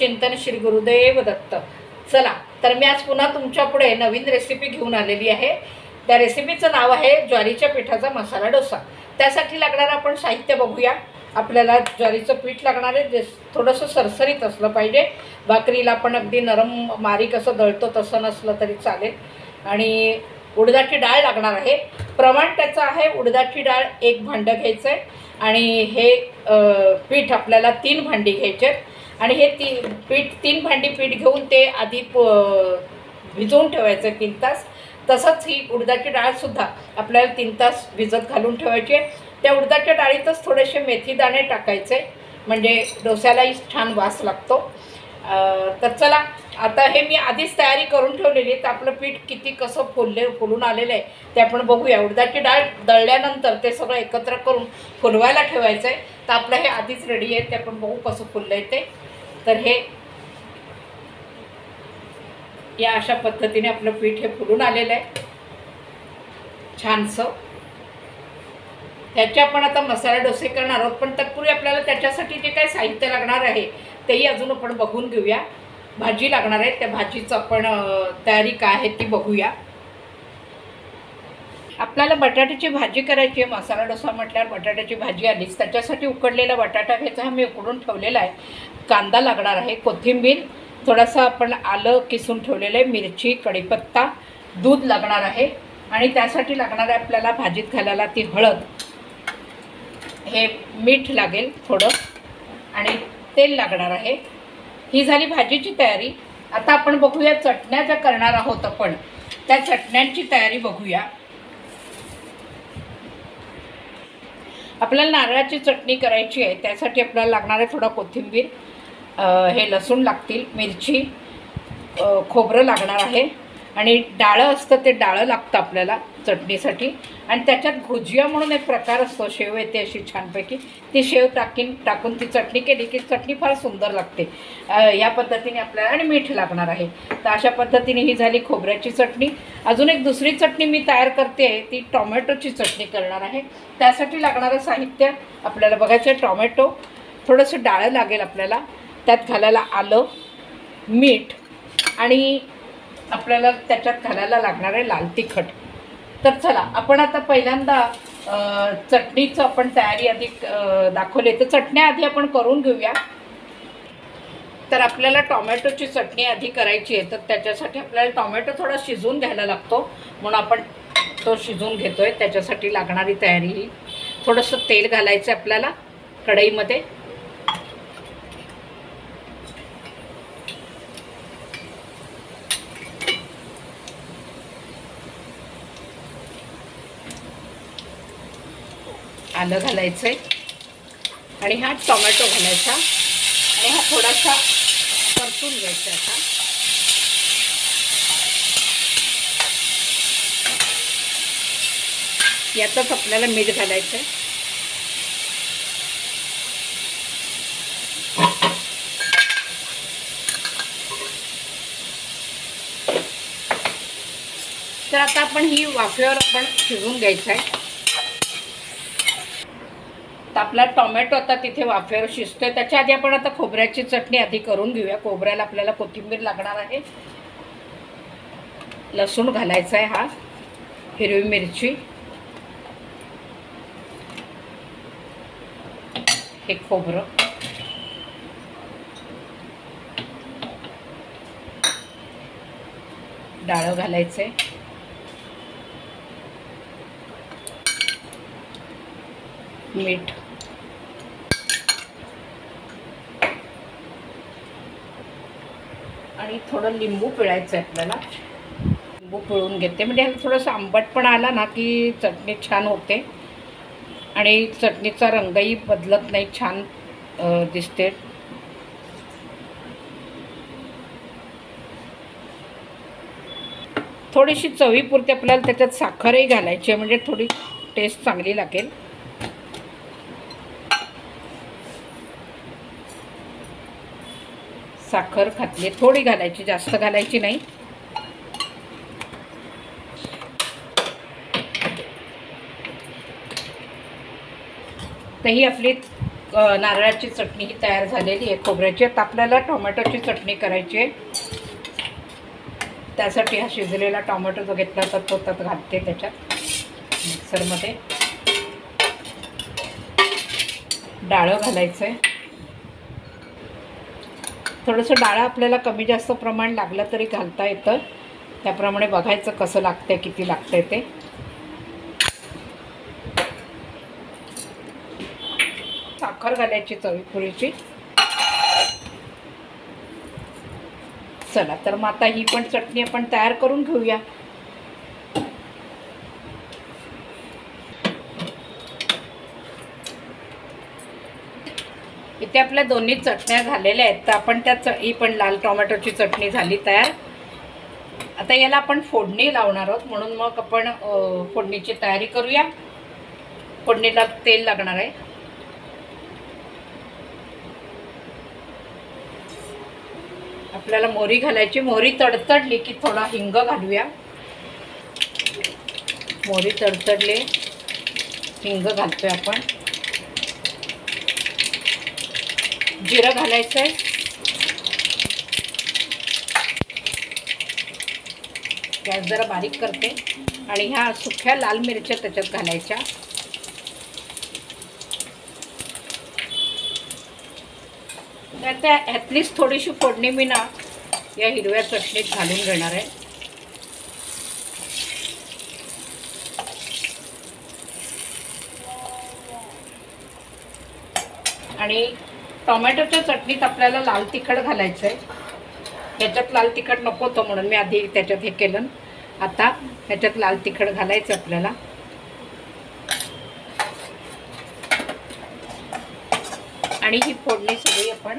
चिंतन श्री गुरुदेव दत्त। चला तर मी आज पुन्हा तुमच्या पुढे नवीन रेसिपी घेऊन आलेली आहे। त्या रेसिपीचं नाव आहे ज्वारीच्या पिठाचा मसाला डोसा। त्यासाठी लागणारं आपण साहित्य बघूया। आपल्याला ज्वारीचं पीठ लागणार आहे, जे थोडंसं सरसरीत असलं पाहिजे। भाकरीला आपण अगदी नरम बारीक असं दळतो तसं नसलं तरी चालेल। आणि उडदाची डाळ लागणार आहे। प्रमाण त्याचं आहे, उडदाची डाळ 1 भांडं घ्यायचं आहे आणि हे पीठ आपल्याला 3 भांडी घ्यायचे आहेत। आणि हे पीठ 3 भांडी पीठ घेऊन ते आधी भिजवून ठेवायचं 3 तास। तसंच ही उडदाची डाळसुद्धा आपल्याला 3 तास भिजत घालून ठेवायची आहे। त्या उडदाच्या डाळीतच थोडेसे मेथी दाणे टाकायचे, म्हणजे डोस्यालाही छान वास लागतो। तर चला आता हे मी आधीच तयारी करून ठेवलेली आहे। तर आपलं पीठ किती कसं फुलून आलेलं आहे ते आपण बघूया। उडदाची डाळ दळल्यानंतर ते सगळं एकत्र करून फुलवायला ठेवायचं आहे। तर आपलं हे आधीच रेडी आहे, ते आपण बघू कसं फुललं आहे ते। तर हे या अशा पद्धतीने आपलं पीठ हे फुलून आलेलं आहे छानसं। त्याचे आपण आता मसाला डोसे करणार आहोत, पण तत्पूर्वी आपल्याला त्याच्यासाठी जे काय साहित्य लागणार आहे तेही अजून आपण बघून घेऊया। भाजी लागणार आहे, त्या भाजीचं आपण तयारी काय आहे ती बघूया। आपल्याला बटाट्याची भाजी करायची आहे। मसाला डोसा म्हटल्यावर बटाट्याची भाजी आलीच। त्याच्यासाठी उकडलेला बटाटा घ्यायचा, हा मी उकडून ठेवलेला आहे। कांदा लागणार आहे, कोथिंबीर, थोडासा आपण आलं किसून ठेवलेलं आहे, मिरची, कढीपत्ता, दूध लागणार आहे। आणि त्यासाठी लागणार आहे आपल्याला भाजीत घालायला ती हळद, हे मीठ लागेल थोडं, आणि तेल लागणार आहे। ही झाली भाजीची तयारी। आता आपण बघूया चटण्या ज्या करणार आहोत आपण, त्या चटण्यांची तयारी बघूया। आपल्याला नारळाची चटणी करायची आहे, त्यासाठी आपल्याला लागणार आहे थोडा कोथिंबीर, हे लसूण लागतील, मिरची, खोबरं लागणार आहे, आणि डाळं असतं ते डाळं लागतं आपल्याला चटणीसाठी। आणि त्याच्यात भुजिया म्हणून एक प्रकार असतो, शेव येते अशी छानपैकी, ती शेव टाकून ती चटणी केली की चटणी फार सुंदर लागते। या पद्धतीने आपल्याला, आणि मीठ लागणार आहे। तर अशा पद्धतीने ही झाली खोबऱ्याची चटणी। अजून एक दुसरी चटणी मी तयार करते, ती टोमॅटोची चटणी करणार आहे। त्यासाठी लागणारं साहित्य आपल्याला बघायचं आहे, टोमॅटो, थोडंसं डाळं लागेल आपल्याला, त्यात घालायला आलं, मीठ, आणि आपल्याला त्याच्यात घालायला लागणार आहे लाल तिखट। तर चला आपण आता पहिल्यांदा चटणीचं आपण तयारी आधी दाखवली, तर चटण्या आधी आपण करून घेऊया। तर आपल्याला टोमॅटोची चटणी आधी करायची आहे, तर त्याच्यासाठी आपल्याला टोमॅटो थोडा शिजवून घ्यायला लागतो, म्हणून आपण तो शिजवून घेतोय। त्याच्यासाठी लागणारी तयारी ही, थोडंसं तेल घालायचं आपल्याला कढईमध्ये, आलं घालायचं आहे, आणि हा टोमॅटो घालायचा, आणि हा थोडासा परतून घ्यायचा असा। यातच आपल्याला मीठ घालायचं आहे। तर आता आपण ही वाफेवर आपण शिजवून घ्यायचं आहे। तर आपला टोमॅटो आता तिथे वाफेवर शिजतोय। त्याच्या आधी आपण आता खोबऱ्याची चटणी आधी करून घेऊया। खोबऱ्याला आपल्याला कोथिंबीर लागणार आहे, लसूण घालायचा आहे, हा हिरवी मिरची, हे खोबरं, डाळं घालायचे, मीठ, आणि थोडं लिंबू पिळायचं आहे आपल्याला। लिंबू पिळून घेते, म्हणजे थोडंसं आंबटपणा आला ना की चटणी छान होते, आणि चटणीचा रंगही बदलत नाही, छान दिसते। थोडीशी चवीपुरती आपल्याला त्याच्यात साखरही घालायची आहे, म्हणजे थोडी टेस्ट चांगली लागेल। साखर घातली, थोडी घालायची, जास्त घालायची नाही। तर ही आपली नारळाची चटणी ही तयार झालेली आहे खोबऱ्याची. आता आपल्याला टोमॅटोची चटणी करायची आहे. त्यासाठी हा शिजलेला टोमॅटो जो घेतला तर तो त्यात घालते त्याच्यात मिक्सरमध्ये. डाळं घालायचं आहे. थोडंसं डाळं आपल्याला कमी जास्त प्रमाण लागलं तरी घालता येतं. त्याप्रमाणे बघायचं कसं लागतंय, किती लागतंय ते. साखर घालायची चवीपुरीची. चला तर मग आता ही पण चटणी आपण तयार करून घेऊया. इथे आपल्या दोन्ही चटण्या झालेल्या आहेत. तर आपण ही पण लाल टोमॅटोची चटणी झाली तयार. आता याला आपण फोडणी लावणार आहोत, म्हणून मग आपण फोडणीची तयारी करूया. फोडणीला तेल लागणार आहे. आपल्याला मोहरी घालायची. मोहरी तडतडली की थोडा हिंग घालूया. मोहरी तडतडली, हिंग घालतोय आपण. जिरं घालायचं आहे. गॅस जरा बारीक करते आणि ह्या सुक्या लाल मिरच्या त्याच्यात घालायच्या. त्या ह्यातलीच थोडीशी फोडणी मी ना या हिरव्या चटणीत घालून घेणार आहे. आणि टोमॅटोच्या चटणीत आपल्याला लाल तिखट घालायचं आहे. ह्याच्यात लाल तिखट नको होतं म्हणून मी आधी त्याच्यात हे केलं. आता ह्याच्यात लाल तिखट घालायचं आपल्याला. आणि ही फोडणी सगळी आपण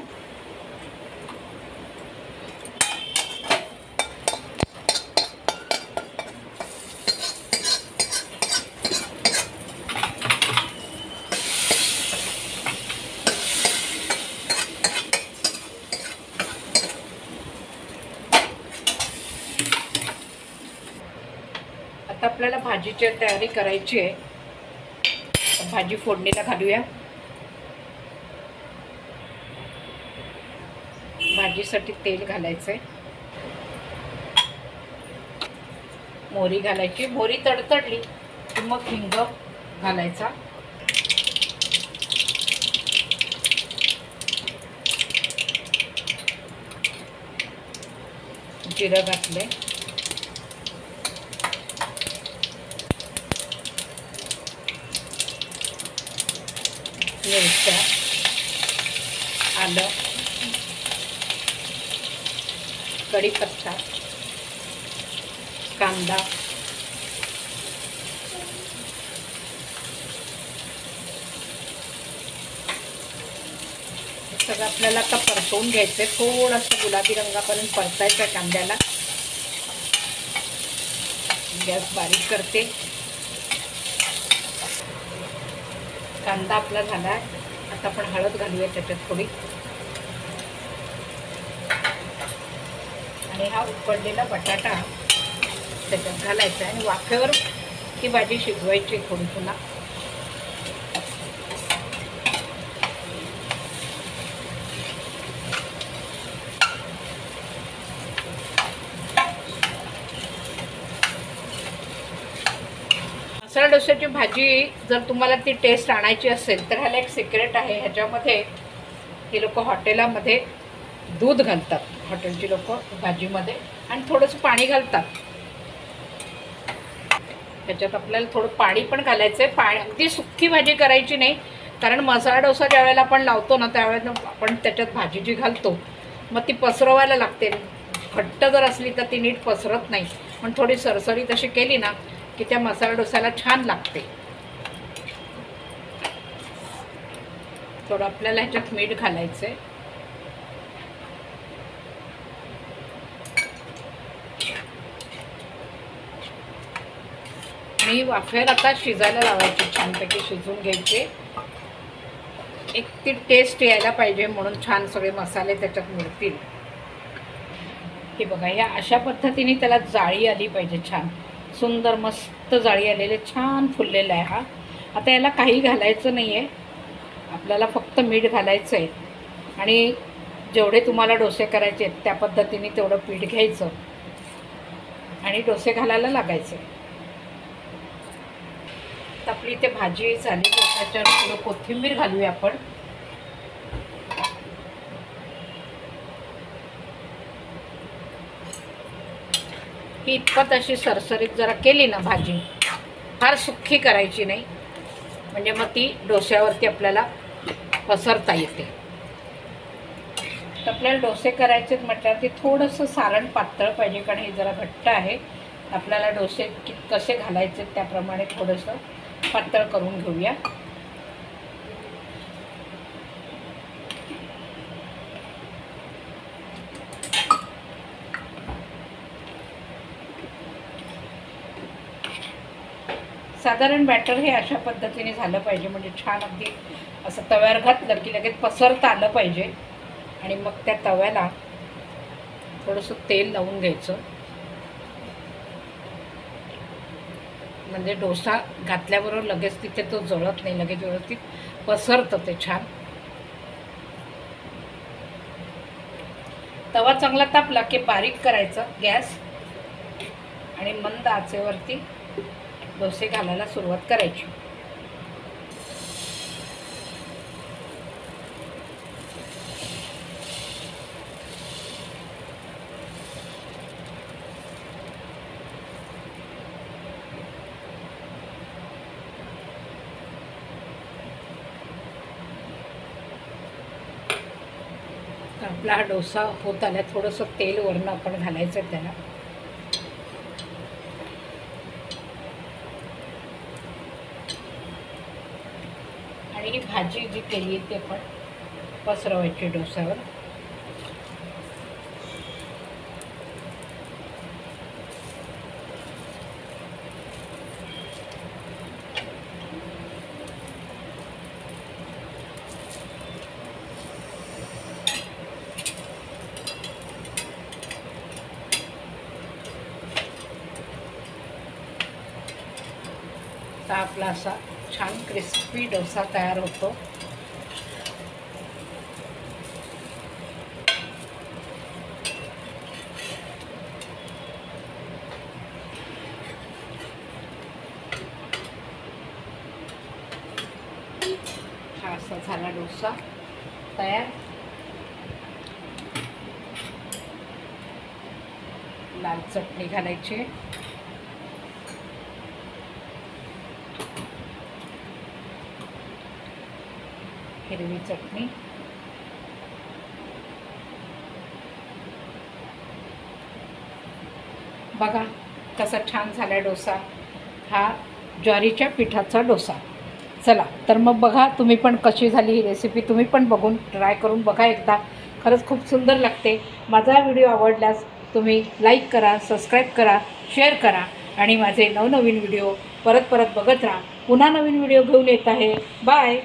आता आपल्याला भाजीची तयारी करायची आहे. भाजी फोडणीला घालूया. भाजीसाठी तेल घालायचं आहे. मोहरी घालायची. मोहरी तडतडली की मग हिंग घालायचा. जिरं घातले. मिरच्या, आलं, कढीपत्ता, कांदा, सगळं आपल्याला आता परतवून घ्यायचं आहे. थोडंसं गुलाबी रंगापर्यंत परतायचं आहे कांद्याला. गॅस बारीक करते. कांदा आपला झाला. आता आपण हळद घालूया त्याच्यात थोडी. आणि हा उकडलेला बटाटा त्याच्यात घालायचा आणि वाफेवर ही भाजी शिजवायची थोडी पुन्हा. मसाला डोस्याची भाजी जर तुम्हाला ती टेस्ट आणायची असेल तर ह्याला एक सिक्रेट आहे. ह्याच्यामध्ये हे लोक हॉटेलामध्ये दूध घालतात. हॉटेलची लोक भाजीमध्ये आणि थोडंसं पाणी घालतात. त्याच्यात आपल्याला थोडं पाणी पण घालायचं आहे. पाणी अगदी सुक्की भाजी करायची नाही, कारण मसाला डोसा ज्यावेळेला आपण लावतो ना त्यावेळेला आपण त्याच्यात भाजी जी घालतो मग ती पसरवायला लागते. घट्ट जर असली तर ती नीट पसरत नाही. पण थोडी सरसरीत अशी केली ना की त्या मसाला डोस्याला छान लागते. थोडं आपल्याला ह्याच्यात मीठ घालायचं आहे. आणि वाफेवर आता शिजायला लावायची. छानपैकी शिजून घ्यायचे. एक ती टेस्ट यायला पाहिजे म्हणून छान सगळे मसाले त्याच्यात मिळतील. हे बघा, या अशा पद्धतीने त्याला जाळी आली पाहिजे. छान सुंदर मस्त जाळी आलेले, छान फुललेला आहे हा. आता याला काही घालायचं नाही आहे. आपल्याला फक्त मीठ घालायचं आहे आणि जेवढे तुम्हाला डोसे करायचे आहेत त्या पद्धतीने तेवढं पीठ घ्यायचं आणि डोसे घालायला लागायचे. तर आपली इथे भाजी झाली. त्याच्यावर थोडं कोथिंबीर घालूया आपण. ही इतपत अशी सरसरीत जरा केली ना भाजी, फार सुक्की करायची नाही, म्हणजे मग ती डोस्यावरती आपल्याला पसरता येते. तर आपल्याला डोसे करायचे म्हटल्यावर ते थोडंसं सारण पातळ पाहिजे, कारण हे जरा घट्ट आहे. आपल्याला डोसे कसे घालायचे त्याप्रमाणे थोडंसं पातळ करून घेऊया. साधारण बॅटर हे अशा पद्धतीने झालं पाहिजे, म्हणजे छान अगदी असं तव्यावर घातलं की लगेच पसरता आलं पाहिजे. आणि मग त्या तव्याला थोडंसं तेल लावून घ्यायचं, म्हणजे डोसा घातल्याबरोबर लगेच तिथे तो जळत नाही, लगेच व्यवस्थित पसरतं ते छान. तवा चांगला तापला की बारीक करायचा गॅस आणि मंद आचेवरती डोसे घालायला सुरुवात करायची. आपला हा डोसा होत आला, थोडंसं तेल वरून आपण घालायचं त्याला. आणि ही भाजी जी केली ती आपण पसरवायची डोस्यावर. तर आपला असा छान क्रिस्पी डोसा तयार होतो. हा असा झाला डोसा तयार. लाल चटणी घालायची, हिरवी चटणी, बघा कसा छान झाला डोसा. हा ज्वारीच्या पिठाचा डोसा. चला तर मग बघा तुम्ही पण कशी झाली ही रेसिपी, तुम्ही पण बघून ट्राय करून बघा एकदा. खरंच खूप सुंदर लागते. माझा व्हिडिओ आवडल्यास तुम्ही लाईक करा, सबस्क्राईब करा, शेअर करा आणि माझे नवनवीन व्हिडिओ परत परत बघत राहा. पुन्हा नवीन व्हिडिओ घेऊन येत आहे. बाय.